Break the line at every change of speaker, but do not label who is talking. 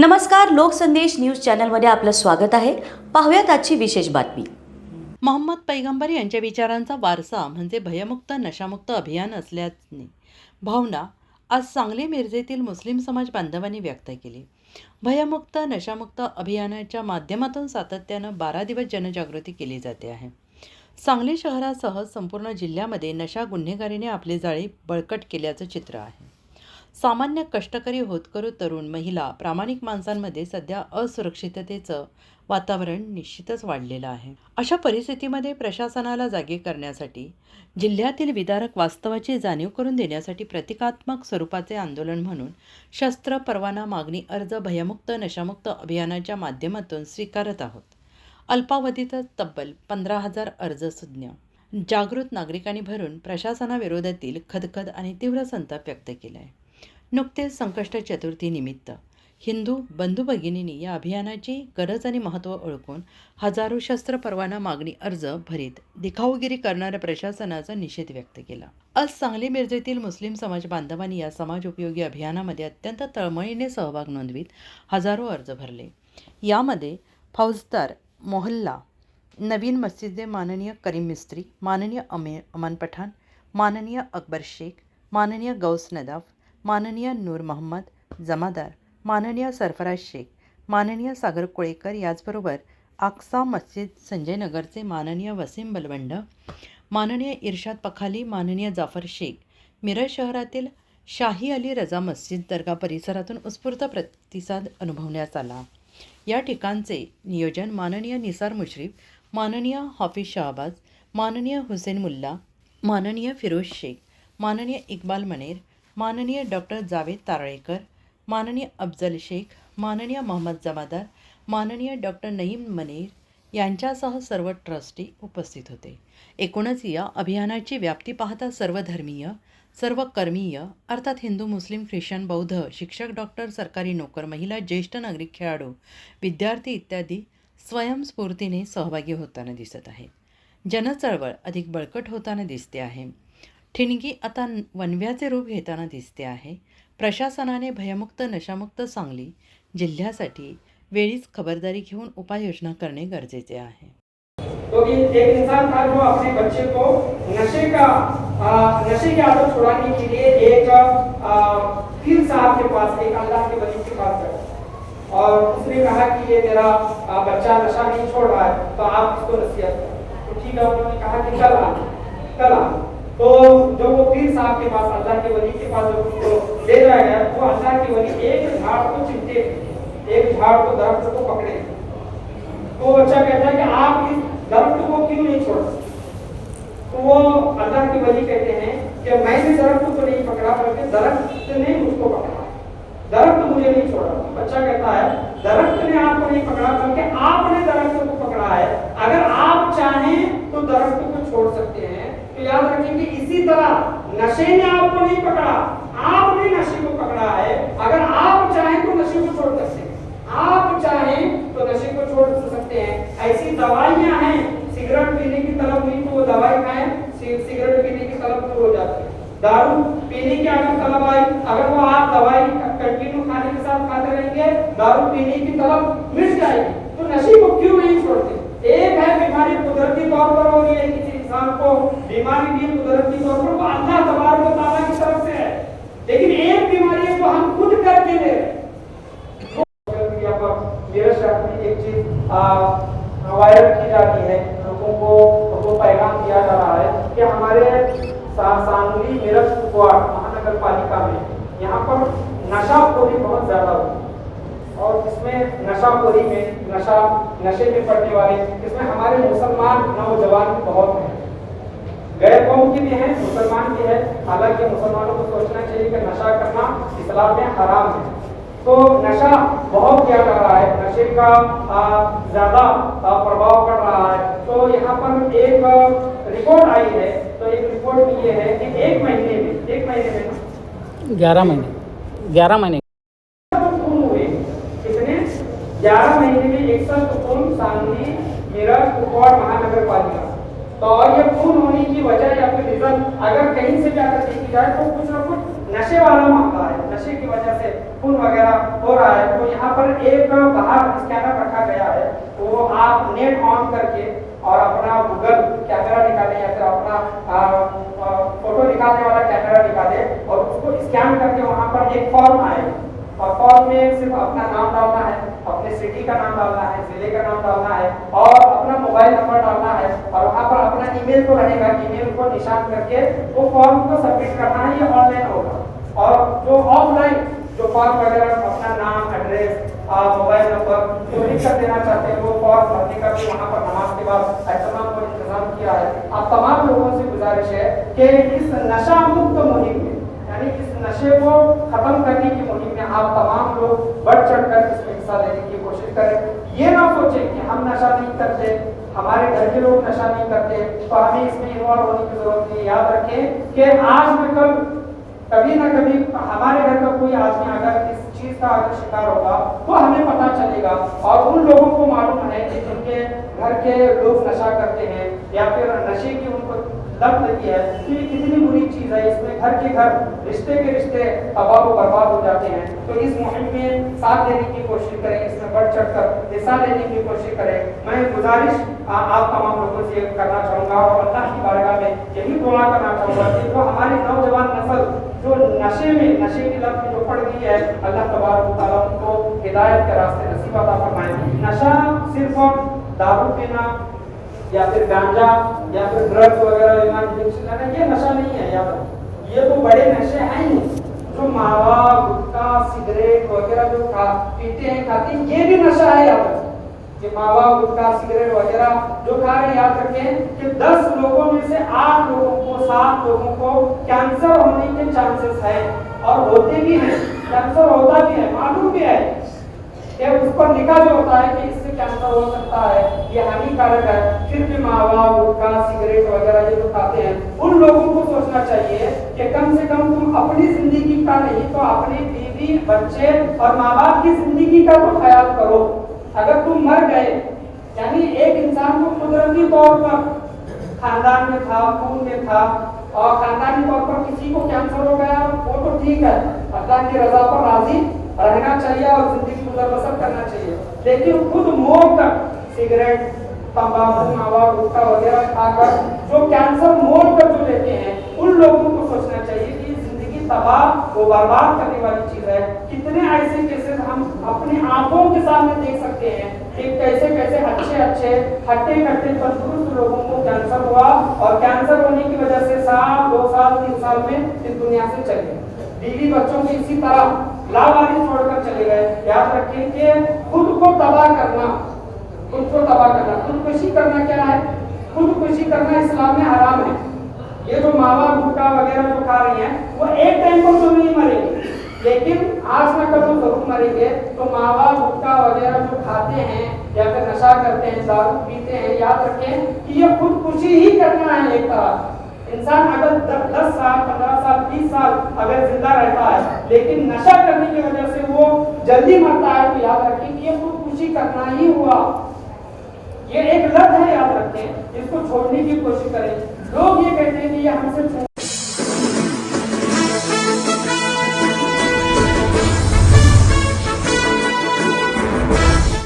नमस्कार, लोकसंदेश न्यूज चॅनलमध्ये आपलं स्वागत आहे. पाहूयात आजची विशेष बातमी.
मोहम्मद पैगंबर यांच्या विचारांचा वारसा म्हणजे भयमुक्त नशामुक्त अभियान असल्याची भावना आज सांगली मिरजेतील मुस्लिम समाज बांधवांनी व्यक्त केली. भयमुक्त नशामुक्त अभियानाच्या माध्यमातून सातत्यानं 12 दिवस जनजागृती केली जाते आहे. सांगली शहरासह संपूर्ण जिल्ह्यामध्ये नशा गुन्हेगारीने आपले जाळे बळकट केल्याचं चित्र आहे. सामान्य कष्टकरी होतकरू तरुण महिला प्रामाणिक माणसांमध्ये सध्या असुरक्षिततेचं वातावरण निश्चितच वाढलेलं आहे. अशा परिस्थितीमध्ये प्रशासनाला जागे करण्यासाठी जिल्ह्यातील विदारक वास्तवाची जाणीव करून देण्यासाठी प्रतिकात्मक स्वरूपाचे आंदोलन म्हणून शस्त्र परवाना मागणी अर्ज भयमुक्त नशामुक्त अभियानाच्या माध्यमातून स्वीकारत आहोत. अल्पावधीतच तब्बल 15,000 अर्ज सुज्ञ जागृत नागरिकांनी भरून प्रशासनाविरोधातील खदखद आणि तीव्र संताप व्यक्त केला आहे. नुकतेच संकष्ट चतुर्थीनिमित्त हिंदू बंधू भगिनींनी या अभियानाची गरज आणि महत्त्व ओळखून हजारो शस्त्र परवाना मागणी अर्ज भरीत दिखाऊगिरी करणाऱ्या प्रशासनाचा निषेध व्यक्त केला. आज सांगली मिरजेतील मुस्लिम समाज बांधवांनी या समाज उपयोगी अभियानामध्ये अत्यंत तळमळीने सहभाग नोंदवीत हजारो अर्ज भरले. यामध्ये फौजदार मोहल्ला नवीन मस्जिदे माननीय करीम मिस्त्री, माननीय अमान पठाण, माननीय अकबर शेख, माननीय गौस नदाफ, माननीय नूर मोहम्मद जमादार, माननीय सरफराज शेख, माननीय सागर कोळेकर, याचबरोबर आक्सा मस्जिद संजयनगरचे माननीय वसीम बलवंड, माननीय इर्शाद पखाली, माननीय जाफर शेख, मिरज शहरातील शाही अली रजा मस्जिद दर्गा परिसरातून उत्स्फूर्त प्रतिसाद अनुभवण्यात आला. या ठिकाणचे नियोजन माननीय निसार मुश्रीफ, माननीय हाफिज शहाबाज, माननीय हुसेन मुल्ला, माननीय फिरोज शेख, माननीय इक्बाल मनेर, माननीय डॉक्टर जावेद तारळेकर, माननीय अफजल शेख, माननीय मोहम्मद जमादार, माननीय डॉक्टर नईम मनेर यांच्यासह सर्व ट्रस्टी उपस्थित होते. एकूणच या अभियानाची व्याप्ती पाहता सर्व धर्मीय, सर्व कर्मीय अर्थात हिंदू, मुस्लिम, ख्रिश्चन, बौद्ध, शिक्षक, डॉक्टर, सरकारी नोकर, महिला, ज्येष्ठ नागरिक, खेळाडू, विद्यार्थी इत्यादी स्वयंस्फूर्तीने सहभागी होताना दिसत आहे. जनचळवळ अधिक बळकट होताना दिसते आहे. ठिणगी आता वणव्याचे रूप घेताना दिसते आहे. प्रशासनाने भयमुक्त नशामुक्त सांगली जिल्ह्यासाठी वेळीच खबरदारी घेऊन उपाययोजना करणे गरजेचे आहे.
तो एक इंसान था जो अपने बच्चे को नशे की आदत छुड़ाने के लिए एक पीर साहब के पास, एक अल्लाह के वली के पास गया और उसने कहा कि ये मेरा बच्चा नशा नहीं छोड़ रहा है, तो आप इसको नसीहत करें. तो ठीक है, उन्होंने कहा कि कल आ. तो जो वो पीर साहब के पास, अल्लाह के वली के पास जब उसको ले जाया गया, वो अल्लाह के वली एक झाड़ को चिमटे, एक झाड़ को, दरख्त को पकड़े. तो बच्चा कहता है कि आप इस दरख्त को क्यों नहीं छोड़ते? तो वो अल्लाह के वली कहते हैं कि मैंने दरख्त को नहीं पकड़ा, बल्कि दरख्त ने मुझको पकड़ा, दरख्त मुझे नहीं छोड़ा. बच्चा कहता है दरख्त ने आपको नहीं पकड़ा, बल्कि आपने दरख्त को पकड़ा है. अगर आप चाहें तो दरख्त को छोड़ सकते हैं. तो याद रखें कि इसी तरह नशे ने आपको नहीं पकड़ा, आपने नशे को पकड़ा है. अगर आप चाहें तो नशे को छोड़ सकते हैं, आप चाहें तो नशे को छोड़ सकते हैं. ऐसी दवाइयां हैं, सिगरेट पीने की तलब हुई तो वो दवाई खाएं, सिगरेट पीने की तलब दूर हो जाती है. दारू पीने की अगर तलब आई, अगर वो आप दवाई कंटिन्यू खाने के साथ खाते रहेंगे, दारू पीने की तलब मिट जाएगी. तो नशे को क्यों नहीं छोड़ते? एक है बीमारी कुदरती तौर पर हो रही है, किसी इंसान को बीमारी भी कुदरती तौर पर वो अल्लाह तबारक व तआला की तरफ से है, लेकिन एक बीमारी है वो हम खुद करके ले रहे हैं. मेरे शहर में एक चीज वायरल की जाती है, लोगों को पैगाम दिया जा रहा है कि हमारे सांगली मिरज कुपवाड़ महानगर पालिका में यहाँ पर नशाखोरी बहुत ज्यादा होती है और इसमें नशाखोरी में नशे में पड़ने वाले इसमें हमारे मुसलमान नौजवान बहुत हैं. गैर कौम की भी है, मुसलमान की है. हालांकि मुसलमानों को सोचना चाहिए कि नशा करना इस्लाम में हराम है. तो नशा बहुत किया जा रहा है, नशे का ज्यादा प्रभाव पड़ रहा है. तो यहाँ पर एक रिपोर्ट आई है, तो एक रिपोर्ट में ये है कि एक महीने में
11 महीने
खून हुए. कितने? 11 महीने में 61 खून सांगली मिरज कुपवाड़ महानगर पालिका. तो और ये खून होने की वजह या फिर रीजन अगर कहीं से जाकर देखी जाए तो कुछ न कुछ नशे वाला मामला है, नशे की वजह से खून वगैरह हो रहा है। तो यहाँ पर एक बाहर स्कैनर रखा गया है, वो आप नेट ऑन करके और अपना गूगल कैमरा निकालें या फिर अपना फोटो निकालने वाला कैमरा निकालें और उसको स्कैन करके वहाँ पर एक फॉर्म आए और फॉर्म में सिर्फ अपना नाम डालना है, अपने सिटी का नाम डालना है, जिले का नाम डालना है और अपना मोबाइल नंबर डालना है और वहाँ पर अपना ईमेल तो रहेगा, ईमेल को निशान करके वो फॉर्म को सबमिट करना है। ये ऑनलाइन होगा। और जो ऑफलाइन जो फॉर्म वगैरह अपना नाम, एड्रेस, मोबाइल नंबर जो लिख कर देना चाहते हैं वो फॉर्म भरने का भी वहाँ पर नमाज के बाद तमाम को इंतजाम किया है। आप तमाम लोगों से गुजारिश है कि इस नशा मुक्त मुहिम में, यानी इस नशे को खत्म करने की मुहिम में आप तमाम लोग बढ़ चढ़ कर इसमें हिस्सा लेने की कोशिश करें। ये ना सोचें कि हम नशा नहीं करते, हमारे घर के लोग नशा नहीं करते तो हमें इसमें इन्वॉल्व होने की जरूरत नहीं। याद रखें कि आज में कभी ना कभी हमारे घर का कोई आदमी अगर इस चीज का अगर शिकार होगा तो हमें पता चलेगा और उन लोगों को मालूम है कि जिनके घर के लोग नशा करते हैं या फिर नशे की उनको लत लगी है तो ये कितनी बुरी चीज है। इसमें घर के घर, रिश्ते के रिश्ते तबाह व बर्बाद हो जाते हैं। तो इस मुहिम में साथ देने की कोशिश करें, इसमें बढ़ चढ़ कर हिस्सा लेने की कोशिश करें। मैं गुजारिश आप तमाम लोगों से करना चाहूँगा और अल्लाह की बारगाह में यही दुआ करना चाहूँगा कि जो हमारी नौजवान नस्ल जो नशे की लत में जो पड़ गई है, अल्लाह तबारक व तआला उनको हिदायत के रास्ते नसीब अता फरमाए। नशा सिर्फ दारू पीना या फिर गांजा या फिर ड्रग्स वगैरह लेना, ये नशा नहीं है। याद ये तो बड़े नशे हैं ही, जो मावा, गुटखा, सिगरेट वगैरह जो पीते हैं, खाते हैं, ये भी नशा है। याद कि मावा, गुटखा, सिगरेट वगैरह जो खा रहे हैं, याद रखें कि 10 लोगों में से 8 लोगों को, 7 लोगों को कैंसर होने के चांसेस है और होते भी हैं। कैंसर होता भी है, मालूम भी है कि उसको लिखा जो होता है कि इससे कैंसर हो सकता है, ये हानिकारक है, फिर भी मावा, गुटखा, सिगरेट वगैरह ये जो खाते हैं, उन लोगों को सोचना चाहिए कि कम से कम तुम अपनी जिंदगी का नहीं तो अपनी बीवी, बच्चे और माँ बाप की जिंदगी का तो ख्याल करो। अगर तुम मर गए, यानी एक इंसान को कुदरती तौर पर खानदान में था, खून में था और खानदानी तौर पर किसी को कैंसर हो गया, वो तो ठीक है, अल्लाह की रजा पर राजी रहना चाहिए और जिंदगी गुजर बसर करना चाहिए। लेकिन खुद मोड़ कर सिगरेट, तंबाकू, मावा, गुटखा वगैरह खाकर जो कैंसर मोड़ कर जो लेते हैं, उन लोगों को सोचना चाहिए कि जिंदगी तबाह वो बर्बाद करने वाली चीज है। कितने ऐसे केसेस हम अपनी आंखों के सामने देख सकते हैं कि कैसे कैसे अच्छे हट्टे कट्टे तंदुरुस्त लोगों को कैंसर हुआ और कैंसर होने की वजह से साल, 2 साल, 3 साल में इस दुनिया से चले। बीवी बच्चों को इसी तरह लावारिस छोड़कर चले गए। याद रखें कि खुद को तबाह करना, खुदकुशी करना क्या है? खुदकुशी करना इस्लाम में हराम है। ये जो मावा, गुटखा वगैरह जो खा रही हैं, वो एक टाइम पर तो नहीं मरेंगे, लेकिन आज न कल तो जरूर मरेंगे। तो मावा, गुटखा वगैरह जो खाते हैं या फिर नशा करते हैं, दारू पीते हैं, याद रखें कि ये खुदकुशी ही करना है। एक तरह इंसान अगर 10 साल, 15 साल, 20 साल अगर जिंदा रहता है लेकिन नशा करने की वजह से वो जल्दी मरता है, तो याद रखें कि ये खुदकुशी करना ही हुआ। ये एक लत है, याद रखें, इसको छोड़ने की कोशिश करें। लोग ये कहते हैं कि ये हमसे